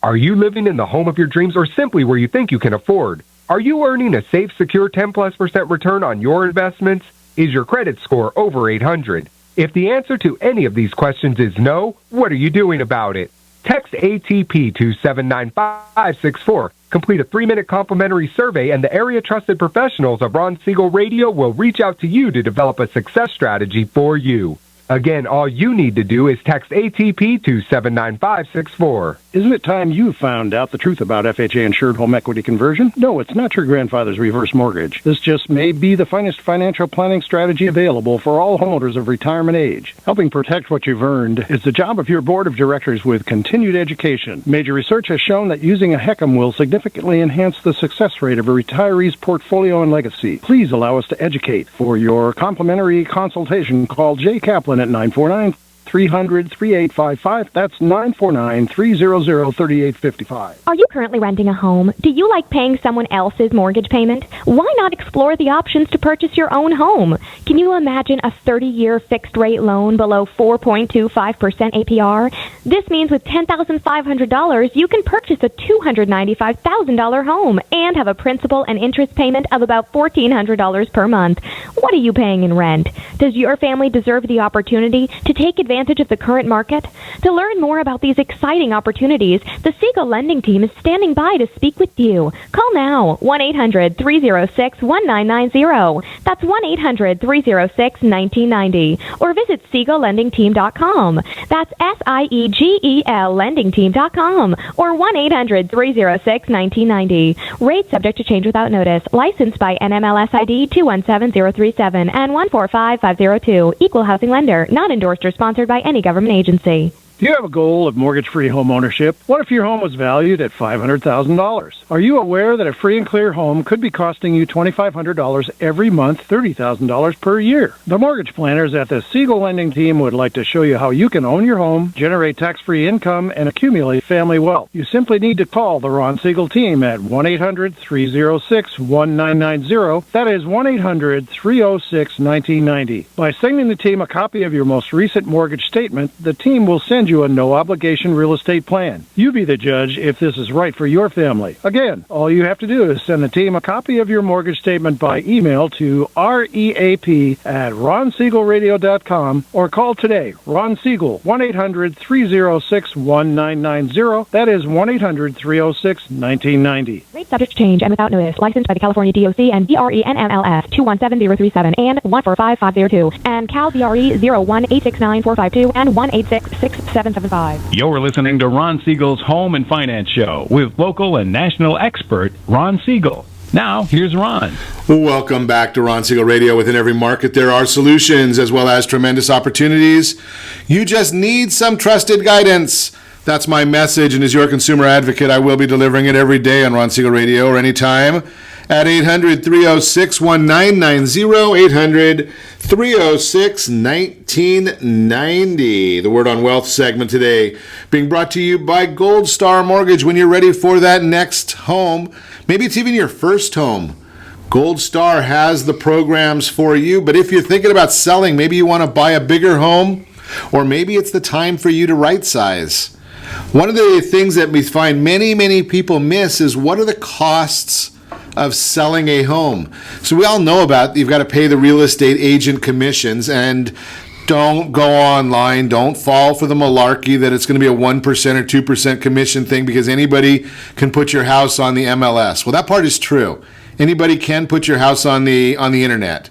S3: Are you living in the home of your dreams or simply where you think you can afford? Are you earning a safe, secure 10+% return on your investments? Is your credit score over 800? If the answer to any of these questions is no, what are you doing about it? Text ATP to 79564. Complete a 3-minute complimentary survey, and the area trusted professionals of Ron Siegel Radio will reach out to you to develop a success strategy for you. Again, all you need to do is text ATP to 79564.
S10: Isn't it time you found out the truth about FHA-insured home equity conversion? No, it's not your grandfather's reverse mortgage. This just may be the finest financial planning strategy available for all homeowners of retirement age. Helping protect what you've earned is the job of your board of directors with continued education. Major research has shown that using a HECM will significantly enhance the success rate of a retiree's portfolio and legacy. Please allow us to educate. For your complimentary consultation, call Jay Kaplan at 949-300-3855. That's 949-300-3855.
S7: Are you currently renting a home? Do you like paying someone else's mortgage payment? Why not explore the options to purchase your own home? Can you imagine a 30-year fixed-rate loan below 4.25% APR? This means with $10,500, you can purchase a $295,000 home and have a principal and interest payment of about $1,400 per month. What are you paying in rent? Does your family deserve the opportunity to take advantage of the current market? To learn more about these exciting opportunities, the Siegel Lending Team is standing by to speak with you. Call now, 1-800-306-1990. That's 1-800-306-1990. Or visit SiegelLendingTeam.com. That's SIEGEL LendingTeam.com. Or 1-800-306-1990. Rates subject to change without notice. Licensed by NMLS ID 217037 and 145502. Equal housing lender. Not endorsed or sponsored by any government agency.
S10: Do you have a goal of mortgage-free home ownership? What if your home was valued at $500,000? Are you aware that a free and clear home could be costing you $2,500 every month, $30,000 per year? The mortgage planners at the Siegel Lending Team would like to show you how you can own your home, generate tax-free income, and accumulate family wealth. You simply need to call the Ron Siegel Team at 1-800-306-1990. That is 1-800-306-1990. By sending the team a copy of your most recent mortgage statement, the team will send you a no-obligation real estate plan. You be the judge if this is right for your family. Again, all you have to do is send the team a copy of your mortgage statement by email to reap@ronsiegelradio.com or call today. Ron Siegel, 1-800-306-1990. That is 1-800-306-1990.
S7: Rates subject to change and without notice. Licensed by the California DOC and BRE NMLS 217037 and 145502 and Cal BRE 0186945 and 1866775.
S9: You're listening to Ron Siegel's Home and Finance Show with local and national expert Ron Siegel. Now, here's Ron.
S2: Welcome back to Ron Siegel Radio. Within every market, there are solutions as well as tremendous opportunities. You just need some trusted guidance. That's my message, and as your consumer advocate, I will be delivering it every day on Ron Siegel Radio or anytime at 800-306-1990, 800-306-1990. The Word on Wealth segment today being brought to you by Gold Star Mortgage. When you're ready for that next home, maybe it's even your first home, Gold Star has the programs for you. But if you're thinking about selling, maybe you want to buy a bigger home, or maybe it's the time for you to right size. One of the things that we find many people miss is what are the costs of selling a home. So we all know about you've got to pay the real estate agent commissions, and don't go online, don't fall for the malarkey that it's going to be a 1% or 2% commission thing because anybody can put your house on the MLS. Well, that part is true. Anybody can put your house on the internet.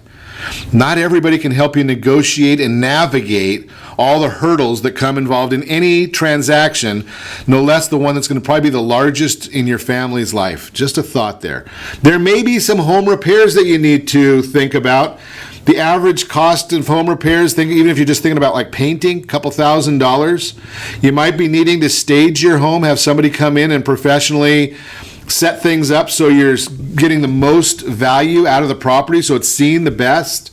S2: Not everybody can help you negotiate and navigate all the hurdles that come involved in any transaction, no less the one that's going to probably be the largest in your family's life. Just a thought there. There may be some home repairs that you need to think about. The average cost of home repairs, even if you're just thinking about like painting, a couple $1,000s, you might be needing to stage your home, have somebody come in and professionally set things up so you're getting the most value out of the property, so it's seen the best.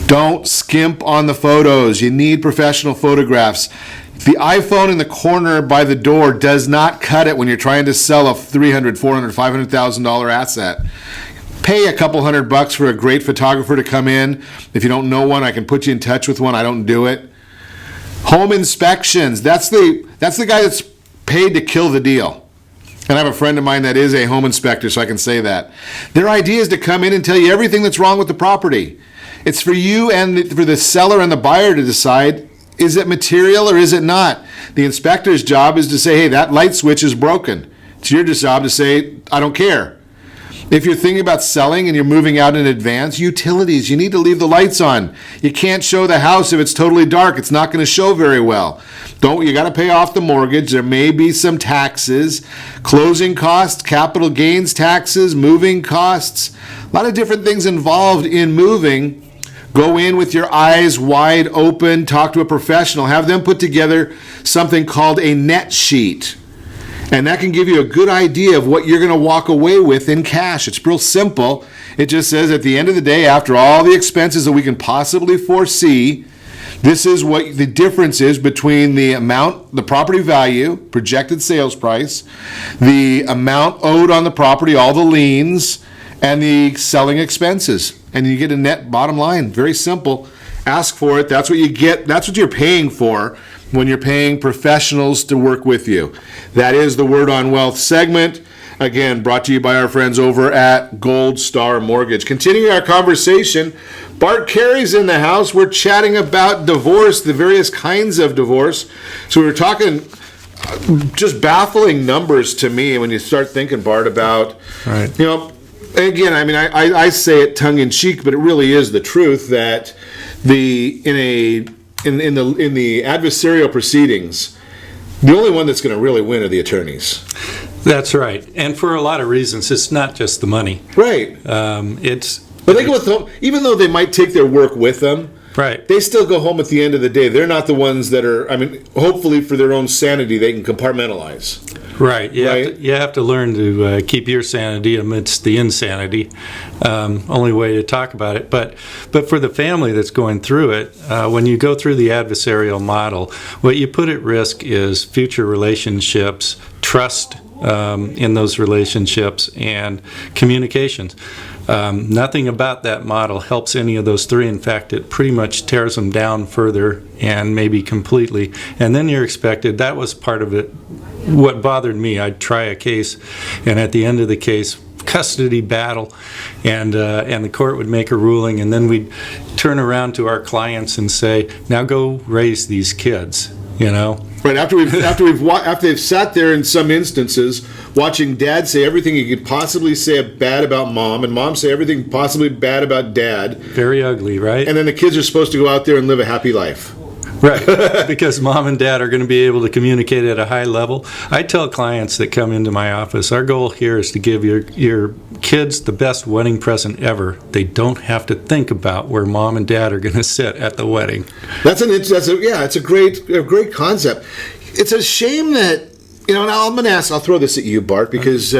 S2: Don't skimp on the photos. You need professional photographs. The iPhone in the corner by the door does not cut it when you're trying to sell a $300,000, $400,000, $500,000 asset. Pay a couple $100 for a great photographer to come in. If you don't know one, I can put you in touch with one. I don't do it. Home inspections. That's the guy that's paid to kill the deal. And I have a friend of mine that is a home inspector, so I can say that. Their idea is to come in and tell you everything that's wrong with the property. It's for you and for the seller and the buyer to decide, is it material or is it not? The inspector's job is to say, hey, that light switch is broken. It's your job to say, I don't care. If you're thinking about selling and you're moving out in advance, utilities, you need to leave the lights on. You can't show the house if it's totally dark. It's not going to show very well. You got to pay off the mortgage. There may be some taxes, closing costs, capital gains taxes, moving costs, a lot of different things involved in moving. Go in with your eyes wide open, talk to a professional, have them put together something called a net sheet. And that can give you a good idea of what you're going to walk away with in cash. It's real simple. It just says at the end of the day, after all the expenses that we can possibly foresee, this is what the difference is between the amount, the property value, projected sales price, the amount owed on the property, all the liens, and the selling expenses. And you get a net bottom line. Very simple. Ask for it. That's what you get. That's what you're paying for when you're paying professionals to work with you. That is the Word on Wealth segment. Again, brought to you by our friends over at Gold Star Mortgage. Continuing our conversation, Bart Carey's in the house. We're chatting about divorce, the various kinds of divorce. So we were talking just baffling numbers to me when you start thinking, Bart, about, again, I mean, I say it tongue in cheek, but it really is the truth that in the adversarial proceedings, the only one that's going to really win are the attorneys.
S8: That's right, and for a lot of reasons. It's not just the money.
S2: Right. But they go home, even though they might take their work with them.
S8: Right.
S2: They still go home at the end of the day. They're not the ones that are. I mean, hopefully for their own sanity, they can compartmentalize.
S8: Right. You have to learn to keep your sanity amidst the insanity. Only way to talk about it. But for the family that's going through it, when you go through the adversarial model, what you put at risk is future relationships, trust in those relationships, and communications. Nothing about that model helps any of those three. In fact, it pretty much tears them down further and maybe completely. And then you're expected, that was part of it. What bothered me, I'd try a case, and at the end of the case, custody battle, and the court would make a ruling, and then we'd turn around to our clients and say, now go raise these kids,
S2: Right, after they've sat there in some instances watching dad say everything he could possibly say bad about mom, and mom say everything possibly bad about dad.
S8: Very ugly, right?
S2: And then the kids are supposed to go out there and live a happy life.
S8: Right, because mom and dad are going to be able to communicate at a high level. I tell clients that come into my office, our goal here is to give your kids the best wedding present ever. They don't have to think about where mom and dad are going to sit at the wedding.
S2: It's a great concept. it's a shame that, and I'll throw this at you, Bart, because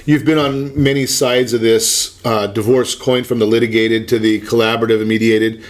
S2: you've been on many sides of this divorce coin, from the litigated to the collaborative and mediated.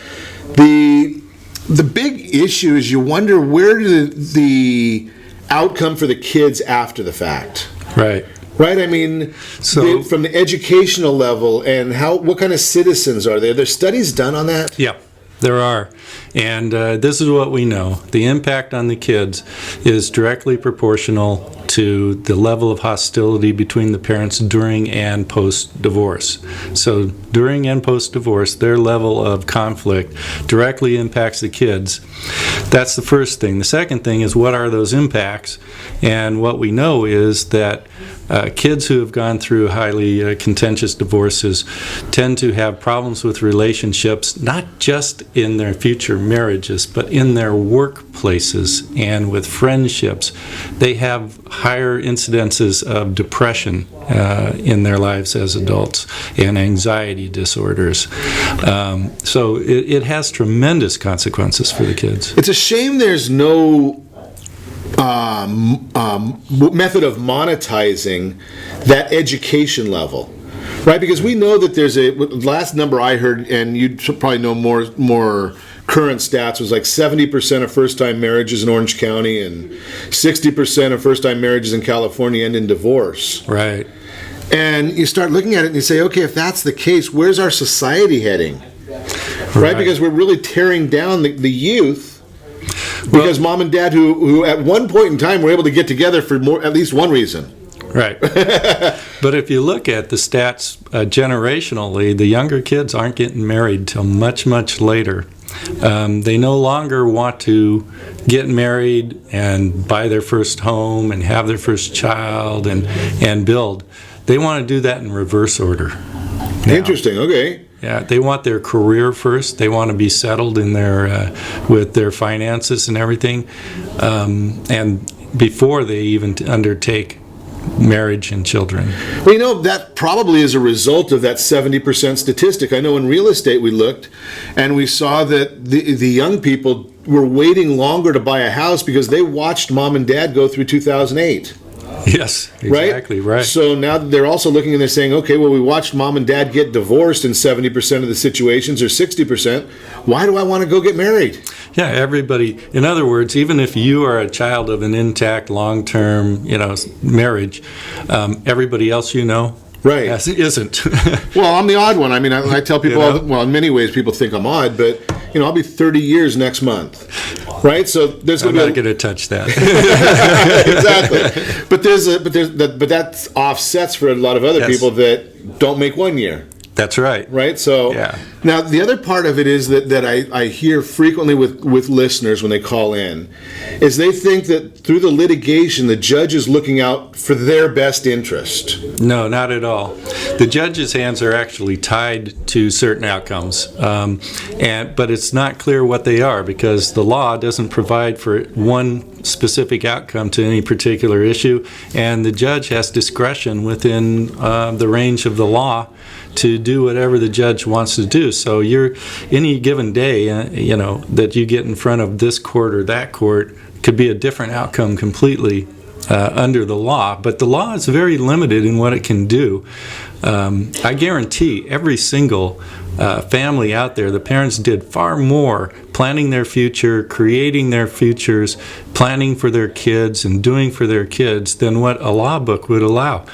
S2: The big issue is you wonder, where did the outcome for the kids after the fact?
S8: Right.
S2: Right, I mean,
S8: so
S2: from the educational level, and what kind of citizens are there? There's studies done on that?
S8: Yeah, there are. And this is what we know. The impact on the kids is directly proportional to the level of hostility between the parents during and post-divorce. So during and post-divorce, their level of conflict directly impacts the kids. That's the first thing. The second thing is, what are those impacts? And what we know is that kids who have gone through highly contentious divorces tend to have problems with relationships, not just in their future marriages, but in their workplaces and with friendships. They have higher incidences of depression in their lives as adults, and anxiety disorders. So it has tremendous consequences for the kids.
S2: It's a shame there's no method of monetizing that education level, right? Because we know that there's last number I heard, and you probably know more current stats, was like 70% of first-time marriages in Orange County and 60% of first-time marriages in California end in divorce.
S8: Right.
S2: And you start looking at it and you say, okay, if that's the case, where's our society heading? Right? Because we're really tearing down the youth. Because mom and dad, who at one point in time were able to get together for at least one reason.
S8: Right. But if you look at the stats generationally, the younger kids aren't getting married till much, much later. They no longer want to get married and buy their first home and have their first child and build. They want to do that in reverse order now.
S2: Interesting, okay.
S8: Yeah, they want their career first. They want to be settled in their with their finances and everything, and before they even undertake marriage and children.
S2: Well, that probably is a result of that 70% statistic. I know in real estate we looked, and we saw that the young people were waiting longer to buy a house because they watched mom and dad go through 2008.
S8: Yes, exactly, right.
S2: So now they're also looking and they're saying, okay, well, we watched mom and dad get divorced in 70% of the situations, or 60%. Why do I want to go get married?
S8: Yeah, everybody. In other words, even if you are a child of an intact, long-term, marriage, everybody else
S2: right,
S8: isn't.
S2: Well, I'm the odd one. I mean, I tell people, in many ways people think I'm odd, but I'll be 30 years next month. Right, so there's going to be.
S8: I'm not going to touch that.
S2: Exactly, but that offsets for a lot of other people that don't make 1 year.
S8: That's right.
S2: Right, so now the other part of it is that I hear frequently with listeners when they call in, is they think that through the litigation the judge is looking out for their best interest.
S8: No, not at all. The judge's hands are actually tied to certain outcomes, but it's not clear what they are, because the law doesn't provide for one specific outcome to any particular issue, and the judge has discretion within the range of the law to do whatever the judge wants to do. So any given day, that you get in front of this court or that court could be a different outcome completely under the law. But the law is very limited in what it can do. I guarantee every single family out there, the parents did far more planning their future, creating their futures, planning for their kids, and doing for their kids than what a law book would allow.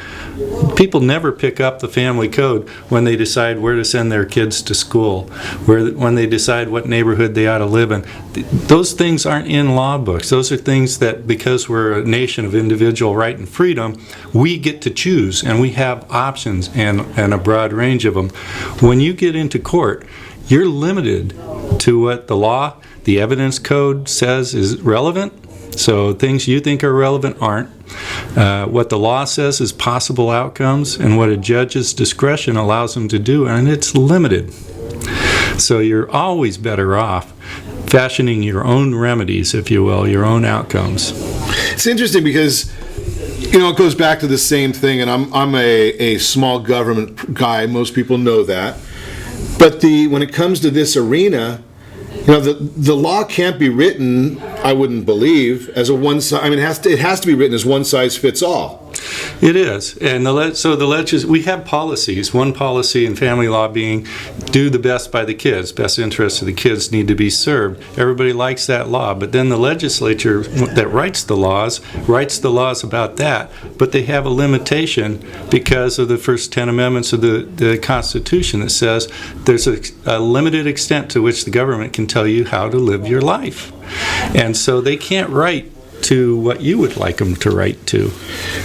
S8: People never pick up the family code when they decide where to send their kids to school, when they decide what neighborhood they ought to live in. Those things aren't in law books. Those are things that, because we're a nation of individual right and freedom, we get to choose, and we have options and a broad range of them. When you get into court, you're limited to what the law, the evidence code says is relevant. So things you think are relevant aren't. What the law says is possible outcomes, and what a judge's discretion allows them to do, and it's limited. So you're always better off fashioning your own remedies, if you will, your own outcomes.
S2: It's interesting because it goes back to the same thing, and I'm a small government guy. Most people know that. But when it comes to this arena, You know, the law can't be written, I wouldn't believe, as a one size. I mean, it has to be written as one size fits all.
S8: It is, and we have policies. One policy in family law being do the best by the kids. Best interests of the kids need to be served. Everybody likes that law, but then the legislature that writes the laws about that, but they have a limitation because of the first 10 amendments of the Constitution that says there's a limited extent to which the government can tell you how to live your life, and so they can't write to what you would like them to write to.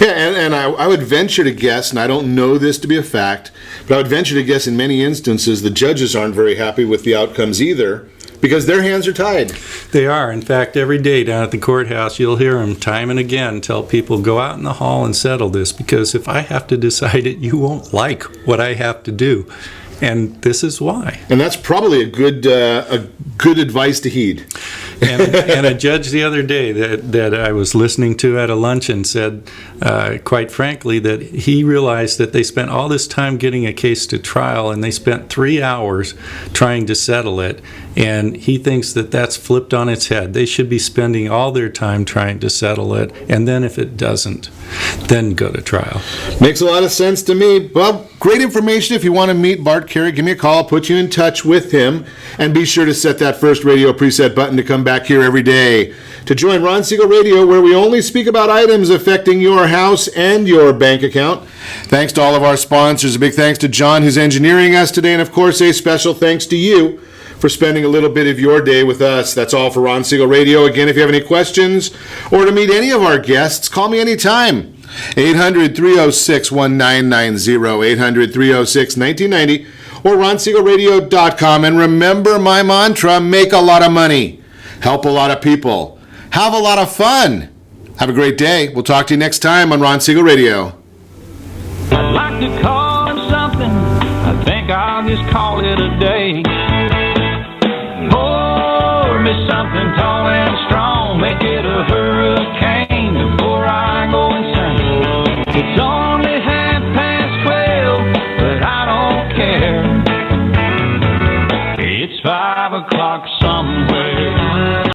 S2: Yeah, and I would venture to guess, and I don't know this to be a fact, but I would venture to guess in many instances the judges aren't very happy with the outcomes either, because their hands are tied.
S8: They are. In fact, every day down at the courthouse, you'll hear them time and again tell people, go out in the hall and settle this, because if I have to decide it, you won't like what I have to do. And this is why.
S2: And that's probably a good advice to heed.
S8: And a judge the other day that I was listening to at a luncheon said, quite frankly, that he realized that they spent all this time getting a case to trial, and they spent 3 hours trying to settle it. And he thinks that that's flipped on its head. They should be spending all their time trying to settle it, and then if it doesn't, then go to trial.
S2: Makes a lot of sense to me. Well, great information. If you want to meet Bart Carey, give me a call. I'll put you in touch with him. And be sure to set that first radio preset button to come back here every day to join Ron Siegel Radio, where we only speak about items affecting your house and your bank account. Thanks to all of our sponsors. A big thanks to John, who's engineering us today. And, of course, a special thanks to you for spending a little bit of your day with us. That's all for Ron Siegel Radio. Again, if you have any questions or to meet any of our guests, call me anytime. 800-306-1990, 800-306-1990, or ronsiegelradio.com. And remember my mantra, make a lot of money, help a lot of people, have a lot of fun. Have a great day. We'll talk to you next time on Ron Siegel Radio.
S11: I'd like to call it something. I think I'll just call it a day. Pour me something tall and strong, make it a hurricane before I go insane. It's